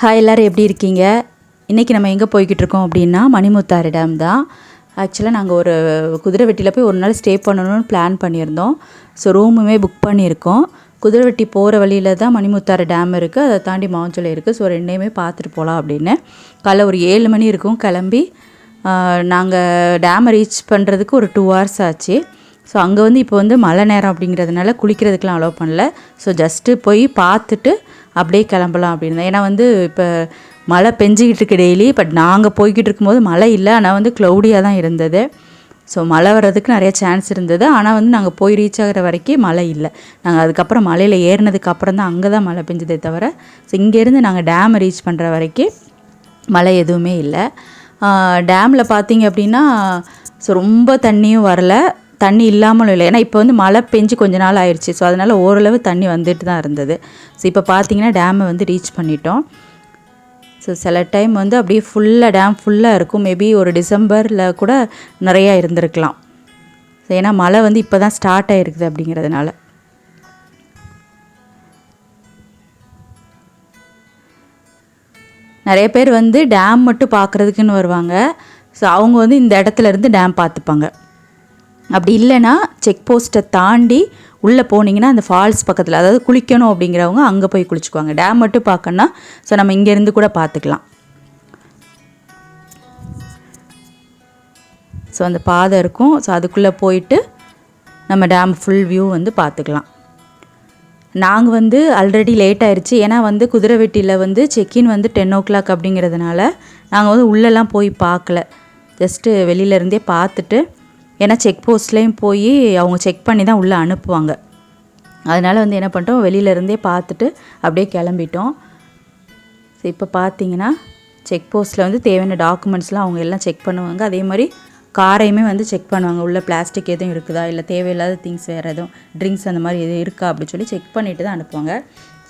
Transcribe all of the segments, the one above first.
Hi எல்லோரும் எப்படி இருக்கீங்க? இன்றைக்கி நம்ம எங்கே போய்கிட்டு இருக்கோம் அப்படின்னா மணிமுத்தாறு டேம் தான். ஆக்சுவலாக நாங்கள் ஒரு குதிரைவெட்டியில் போய் ஒரு நாள் ஸ்டே பண்ணணும்னு பிளான் பண்ணியிருந்தோம். ஸோ ரூமுமே புக் பண்ணியிருக்கோம். குதிரைவெட்டி போகிற வழியில் தான் மணிமுத்தாறு டேம் இருக்குது, அதை தாண்டி மாஞ்சோலை இருக்குது. ஸோ ரெண்டையுமே பார்த்துட்டு போகலாம் அப்படின்னு காலைல ஒரு 7 மணி இருக்கும் கிளம்பி நாங்கள் டேமை ரீச் பண்ணுறதுக்கு ஒரு 2 hours ஆச்சு. ஸோ அங்கே வந்து இப்போ வந்து மழை நேரம் அப்படிங்கிறதுனால குளிக்கிறதுக்கெலாம் அலோவ் பண்ணல. ஸோ ஜஸ்ட்டு போய் பார்த்துட்டு அப்படியே கிளம்பலாம் அப்படின்னு தான். ஏன்னா வந்து இப்போ மழை பெஞ்சிக்கிட்டு இருக்கு டெய்லி. பட் நாங்கள் போய்கிட்டு இருக்கும்போது மழை இல்லை, ஆனால் வந்து க்ளௌடியாக தான் இருந்தது. ஸோ மழை வர்றதுக்கு நிறைய சான்ஸ் இருந்தது. ஆனால் வந்து நாங்கள் போய் ரீச் ஆகிற வரைக்கும் மழை இல்லை. நாங்கள் அதுக்கப்புறம் மலையில் ஏறினதுக்கப்புறம் தான் அங்கே தான் மழை பெஞ்சதே தவிர, ஸோ இங்கேருந்து நாங்கள் டேமை ரீச் பண்ணுற வரைக்கும் மழை எதுவுமே இல்லை. டேமில் பார்த்தீங்க அப்படின்னா ஸோ ரொம்ப தண்ணியும் வரல, தண்ணி இல்லாமலும் இல்லை. ஏன்னா இப்போ வந்து மழை பெஞ்சு கொஞ்ச நாள் ஆயிடுச்சு. ஸோ அதனால் ஓரளவு தண்ணி வந்துட்டு தான் இருந்தது. ஸோ இப்போ பார்த்தீங்கன்னா டேமை வந்து ரீச் பண்ணிட்டோம். ஸோ சில டைம் வந்து அப்படியே ஃபுல்லாக டேம் ஃபுல்லாக இருக்கும். மேபி ஒரு டிசம்பரில் கூட நிறையா இருந்திருக்கலாம். ஸோ ஏன்னா மழை வந்து இப்போ தான் ஸ்டார்ட் ஆகிருக்குது அப்படிங்கிறதுனால. நிறைய பேர் வந்து டேம் மட்டும் பார்க்குறதுக்குன்னு வருவாங்க. ஸோ அவங்க வந்து இந்த இடத்துல இருந்து டேம் பார்த்துப்பாங்க. அப்படி இல்லைன்னா செக் போஸ்ட்டை தாண்டி உள்ளே போனீங்கன்னா அந்த ஃபால்ஸ் பக்கத்தில், அதாவது குளிக்கணும் அப்படிங்கிறவங்க அங்கே போய் குளிச்சுக்குவாங்க. டேம் மட்டும் பார்க்கணுன்னா ஸோ நம்ம இங்கேருந்து கூட பார்த்துக்கலாம். ஸோ அந்த பாதை இருக்கும். ஸோ அதுக்குள்ளே போயிட்டு நம்ம டேம் ஃபுல் வியூ வந்து பார்த்துக்கலாம். நாங்கள் வந்து ஆல்ரெடி லேட் ஆயிடுச்சு. ஏன்னா வந்து குதிரைவெட்டியில் வந்து செக்இன் வந்து 10 o'clock அப்படிங்கிறதுனால நாங்கள் வந்து உள்ளெல்லாம் போய் பார்க்கல. ஜஸ்ட்டு வெளியிலேருந்தே பார்த்துட்டு, ஏன்னா செக் போஸ்ட்லேயும் போய் அவங்க செக் பண்ணி தான் உள்ளே அனுப்புவாங்க. அதனால் வந்து என்ன பண்ணிட்டோம், வெளியிலேருந்தே பார்த்துட்டு அப்படியே கிளம்பிட்டோம். ஸோ இப்போ பார்த்தீங்கன்னா செக் போஸ்ட்டில் வந்து தேவையான டாக்குமெண்ட்ஸ்லாம் அவங்க எல்லாம் செக் பண்ணுவாங்க. அதே மாதிரி காரையுமே வந்து செக் பண்ணுவாங்க. உள்ள பிளாஸ்டிக் எதுவும் இருக்குதா, இல்லை தேவையில்லாத திங்ஸ் வேறு எதுவும் ட்ரிங்க்ஸ் அந்த மாதிரி எதுவும் இருக்கா அப்படின்னு சொல்லி செக் பண்ணிவிட்டு தான் அனுப்புவாங்க.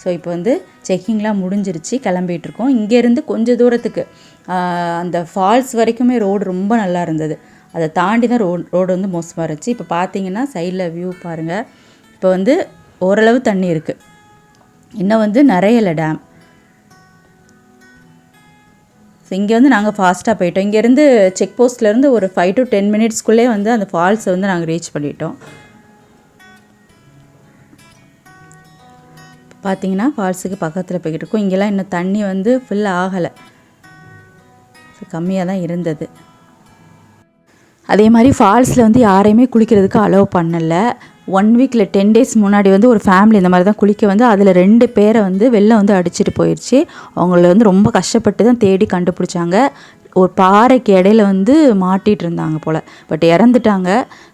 ஸோ இப்போ வந்து செக்கிங்லாம் முடிஞ்சிருச்சு, கிளம்பிகிட்ருக்கோம். இங்கேருந்து கொஞ்சம் தூரத்துக்கு அந்த ஃபால்ஸ் வரைக்குமே ரோடு ரொம்ப நல்லா இருந்தது. அதை தாண்டி தான் ரோடு வந்து மோசமாக இருந்துச்சு. இப்போ பார்த்தீங்கன்னா சைடில் வியூ பாருங்கள். இப்போ வந்து ஓரளவு தண்ணி இருக்குது, இன்னும் வந்து நிறையல டேம். ஸோ இங்கே வந்து நாங்கள் ஃபாஸ்ட்டாக போயிட்டோம். இங்கேருந்து செக் போஸ்ட்லேருந்து ஒரு 5 to 10 minutesக்குள்ளே வந்து அந்த ஃபால்ஸை வந்து நாங்கள் ரீச் பண்ணிட்டோம். பார்த்தீங்கன்னா ஃபால்ஸுக்கு பக்கத்தில் போய்கிட்டு இருக்கோம். இங்கெல்லாம் இன்னும் தண்ணி வந்து ஃபுல் ஆகலை, ஸோ கம்மியாக தான் இருந்தது. அதே மாதிரி ஃபால்ஸில் வந்து யாரையுமே குளிக்கிறதுக்கு அலோவ் பண்ணலை. 1 week இல்லை 10 days முன்னாடி வந்து ஒரு ஃபேமிலி இந்த மாதிரி தான் குளிக்க வந்து அதில் 2 பேரை வந்து வெள்ளம் வந்து அடிச்சிட்டு போயிடுச்சு. அவங்கள வந்து ரொம்ப கஷ்டப்பட்டு தான் தேடி கண்டுபிடிச்சாங்க. ஒரு பாறைக்கு இடையில வந்து மாட்டிகிட்டு இருந்தாங்க போல், பட் இறந்துட்டாங்க.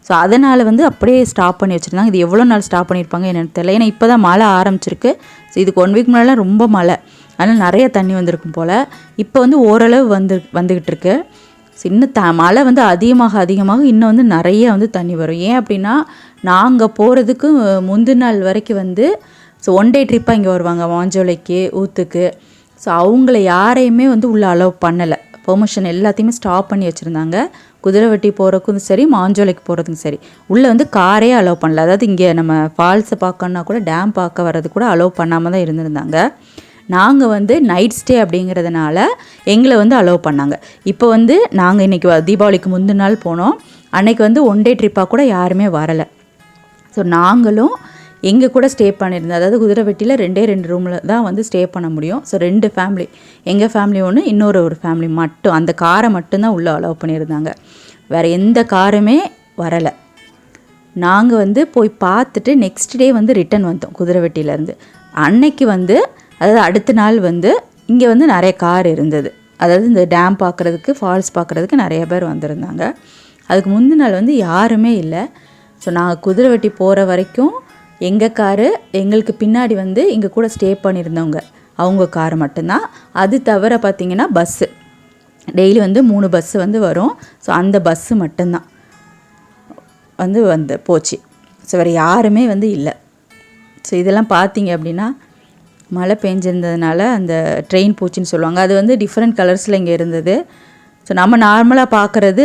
ஸோ அதனால் வந்து அப்படியே ஸ்டாப் பண்ணி வச்சுருந்தாங்க. இது எவ்வளோ நாள் ஸ்டாப் பண்ணியிருப்பாங்க என்னென்னு தெரியல. ஏன்னா இப்போ தான் மழை ஆரம்பிச்சிருக்கு. ஸோ இதுக்கு 1 week முன்னாடிலாம் ரொம்ப மழை, அதனால் நிறைய தண்ணி வந்திருக்கும் போல். இப்போ வந்து ஓரளவு வந்துக்கிட்டு இருக்கு. இன்னும் மழை வந்து அதிகமாக இன்னும் வந்து நிறைய வந்து தண்ணி வரும். ஏன் அப்படின்னா நாங்கள் போகிறதுக்கு முந்தின நாள் வரைக்கும் வந்து ஸோ 1 day ட்ரிப்பாக இங்கே வருவாங்க, மாஞ்சோலைக்கு ஊத்துக்கு. ஸோ அவங்கள யாரையுமே வந்து உள்ளே அலோவ் பண்ணலை. பெர்மிஷன் எல்லாத்தையுமே ஸ்டாப் பண்ணி வச்சுருந்தாங்க. குதிரைவெட்டி போகிறதுக்கும் சரி, மாஞ்சோலைக்கு போகிறதுக்கும் சரி, உள்ளே வந்து காரே அலோவ் பண்ணல. அதாவது இங்கே நம்ம ஃபால்ஸை பார்க்கணுன்னா கூட டேம் பார்க்க வர்றது கூட அலோவ் பண்ணாமல் தான் இருந்திருந்தாங்க. நாங்கள் வந்து நைட் ஸ்டே அப்படிங்கிறதுனால எங்களை வந்து அலோவ் பண்ணாங்க. இப்போ வந்து நாங்கள் இன்றைக்கி தீபாவளிக்கு முந்தின நாள் போனோம். அன்றைக்கி வந்து 1 day ட்ரிப்பாக கூட யாருமே வரலை. ஸோ நாங்களும் எங்கள் கூட ஸ்டே பண்ணியிருந்தோம். அதாவது குதிரைவெட்டியில் 2 ரூமில் தான் வந்து ஸ்டே பண்ண முடியும். ஸோ 2 ஃபேமிலி, எங்கள் ஃபேமிலி ஒன்று, இன்னொரு ஃபேமிலி மட்டும், அந்த காரை மட்டும்தான் உள்ளே அலோவ் பண்ணியிருந்தாங்க. வேறு எந்த காருமே வரலை. நாங்கள் வந்து போய் பார்த்துட்டு நெக்ஸ்ட் டே வந்து ரிட்டன் வந்தோம் குதிரைவெட்டியிலேருந்து. அன்னைக்கு வந்து, அதாவது அடுத்த நாள் வந்து இங்கே வந்து நிறைய கார் இருந்தது. அதாவது இந்த டேம் பார்க்குறதுக்கு, ஃபால்ஸ் பார்க்குறதுக்கு நிறைய பேர் வந்திருந்தாங்க. அதுக்கு முந்தின நாள் வந்து யாருமே இல்லை. ஸோ நாங்கள் குதிரைவெட்டி போகிற வரைக்கும் எங்கள் காரு, எங்களுக்கு பின்னாடி வந்து எங்கள் கூட ஸ்டே பண்ணியிருந்தவங்க அவங்க காரு மட்டும்தான். அது தவிர பார்த்திங்கன்னா பஸ்ஸு டெய்லி வந்து 3 பஸ்ஸு வந்து வரும். ஸோ அந்த பஸ்ஸு மட்டும்தான் வந்து போச்சு. ஸோ வேறு யாருமே வந்து இல்லை. ஸோ இதெல்லாம் பார்த்தீங்க அப்படின்னா மழை பெஞ்சிருந்ததுனால அந்த ட்ரெயின் போச்சுன்னு சொல்லுவாங்க. அது வந்து டிஃப்ரெண்ட் கலர்ஸில் இங்கே இருந்தது. ஸோ நம்ம நார்மலாக பார்க்குறது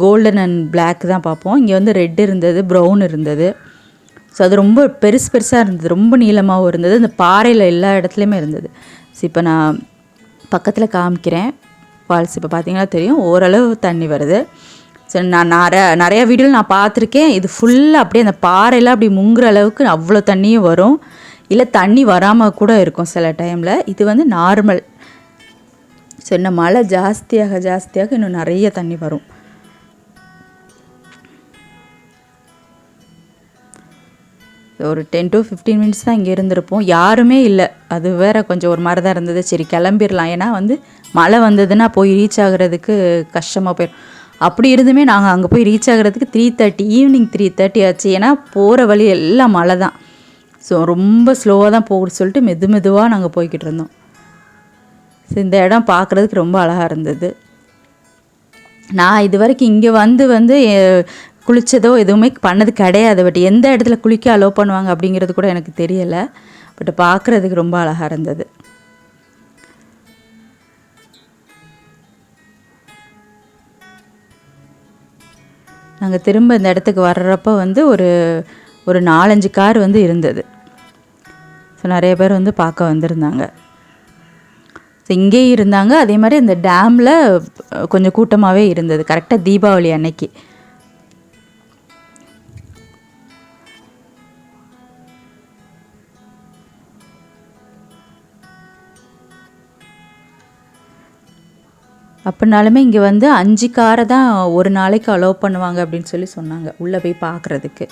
கோல்டன் அண்ட் பிளாக் தான் பார்ப்போம். இங்கே வந்து ரெட் இருந்தது, ப்ரௌன் இருந்தது. ஸோ அது ரொம்ப பெருசாக இருந்தது, ரொம்ப நீளமாகவும் இருந்தது. அந்த பாறையில் எல்லா இடத்துலையுமே இருந்தது. ஸோ இப்போ நான் பக்கத்தில் காமிக்கிறேன். ஃபால்ஸ் இப்போ பார்த்தீங்கன்னா தெரியும், ஓரளவு தண்ணி வருது. ஸோ நான் நிறையா வீடியோவில் நான் பார்த்துருக்கேன். இது ஃபுல்லாக அப்படியே அந்த பாறையெல்லாம் அப்படி முங்குற அளவுக்கு அவ்வளோ தண்ணியும் வரும், இல்லை தண்ணி வராமல் கூட இருக்கும் சில டைமில். இது வந்து நார்மல். ஸோ இன்னும் மழை ஜாஸ்தியாக இன்னும் நிறைய தண்ணி வரும். ஒரு 10 to 15 மினிட்ஸ் தான் இங்கே இருந்திருப்போம். யாருமே இல்லை, அது வேறு கொஞ்சம் ஒரு மாதிரி தான் இருந்தது. சரி கிளம்பிடலாம், ஏன்னா வந்து மழை வந்ததுன்னா போய் ரீச் ஆகிறதுக்கு கஷ்டமாக போயிடும். அப்படி இருந்துமே நாங்கள் அங்கே போய் ரீச் ஆகிறதுக்கு 3:30 ஈவினிங் 3:30 ஆச்சு. ஏன்னா போகிற வழி எல்லாம் மழை தான். ஸோ ரொம்ப ஸ்லோவாக தான் போகுது சொல்லிட்டு மெதுவாக நாங்கள் போய்கிட்டு இருந்தோம். ஸோ இந்த இடம் பார்க்குறதுக்கு ரொம்ப அழகாக இருந்தது. நான் இது வரைக்கும் இங்கே வந்து குளித்ததோ எதுவுமே பண்ணது கிடையாது. பட் எந்த இடத்துல குளிக்க அலோவ் பண்ணுவாங்க அப்படிங்கிறது கூட எனக்கு தெரியலை. பட் பார்க்குறதுக்கு ரொம்ப அழகாக இருந்தது. நாங்கள் திரும்ப இந்த இடத்துக்கு வர்றப்போ வந்து ஒரு 4-5 கார் வந்து இருந்தது. ஸோ நிறைய பேர் வந்து பார்க்க வந்திருந்தாங்க. ஸோ இங்கேயும் இருந்தாங்க. அதே மாதிரி அந்த டேமில் கொஞ்சம் கூட்டமாகவே இருந்தது, கரெக்டாக தீபாவளி அன்னைக்கு. அப்படினாலுமே இங்கே வந்து 5 காரை தான் ஒரு நாளைக்கு அலோவ் பண்ணுவாங்க அப்படின்னு சொல்லி சொன்னாங்க உள்ளே போய் பார்க்குறதுக்கு.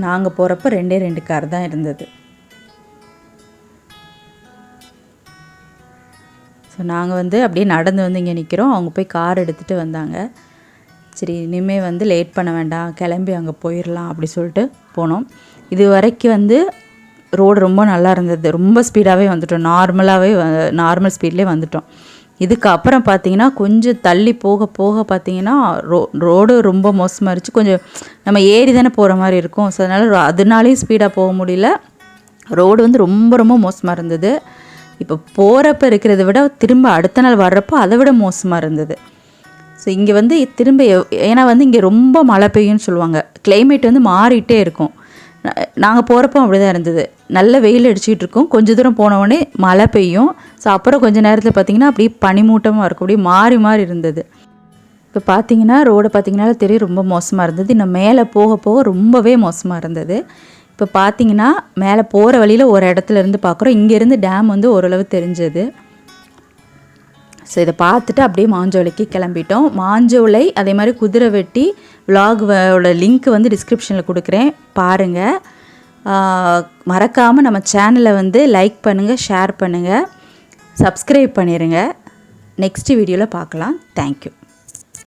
நாங்கள் போகிறப்ப 2 கார் தான் இருந்தது. ஸோ நாங்கள் வந்து அப்படியே நடந்து வந்து இங்கே நிற்கிறோம். அவங்க போய் கார் எடுத்துகிட்டு வந்தாங்க. சரி இனிமேல் வந்து லேட் பண்ண வேண்டாம், கிளம்பி அங்கே போயிடலாம் அப்படி சொல்லிட்டு போனோம். இது வரைக்கும் வந்து ரோடு ரொம்ப நல்லா இருந்தது. ரொம்ப ஸ்பீடாகவே வந்துட்டோம், நார்மல் ஸ்பீட்லேயே வந்துட்டோம். இதுக்கப்புறம் பார்த்திங்கன்னா கொஞ்சம் தள்ளி போக பார்த்திங்கன்னா ரோடு ரொம்ப மோசமாக இருந்துச்சு. கொஞ்சம் நம்ம ஏறி தானே போகிற மாதிரி இருக்கும். ஸோ அதனாலேயும் ஸ்பீடாக போக முடியல. ரோடு வந்து ரொம்ப மோசமாக இருந்தது. இப்போ போகிறப்ப இருக்கிறத விட திரும்ப அடுத்த நாள் வர்றப்போ அதை விட மோசமாக இருந்தது. ஸோ இங்கே வந்து திரும்ப ஏன்னா வந்து இங்கே ரொம்ப மழை பெய்யும்னு சொல்லுவாங்க. கிளைமேட் வந்து மாறிட்டே இருக்கும். நாங்கள் போகிறப்போ அப்படி தான் இருந்தது. நல்ல வெயில் அடிச்சுக்கிட்டு இருக்கும், கொஞ்சம் தூரம் போனவுடனே மழை பெய்யும். ஸோ அப்புறம் கொஞ்சம் நேரத்தில் பார்த்திங்கன்னா அப்படியே பனிமூட்டமாக இருக்கும், அப்படியே மாறி இருந்தது. இப்போ பார்த்திங்கன்னா ரோடு பார்த்திங்கனால தெரியும் ரொம்ப மோசமாக இருந்தது. இன்னும் மேலே போக ரொம்பவே மோசமாக இருந்தது. இப்போ பார்த்திங்கன்னா மேலே போகிற வழியில் ஒரு இடத்துல இருந்து பார்க்குறோம். இங்கேருந்து டேம் வந்து ஓரளவு தெரிஞ்சது. ஸோ இதை பார்த்துட்டு அப்படியே மாஞ்சோலைக்கு கிளம்பிட்டோம். மாஞ்சோலை அதே மாதிரி குதிரை வெட்டி விலாகோட லிங்க் வந்து டிஸ்கிரிப்ஷனில் கொடுக்குறேன், பாருங்கள். மறக்காமல் நம்ம சேனலை வந்து லைக் பண்ணுங்கள், ஷேர் பண்ணுங்கள், சப்ஸ்கிரைப் பண்ணிடுங்க. நெக்ஸ்ட் வீடியோவில் பார்க்கலாம். தேங்க்யூ.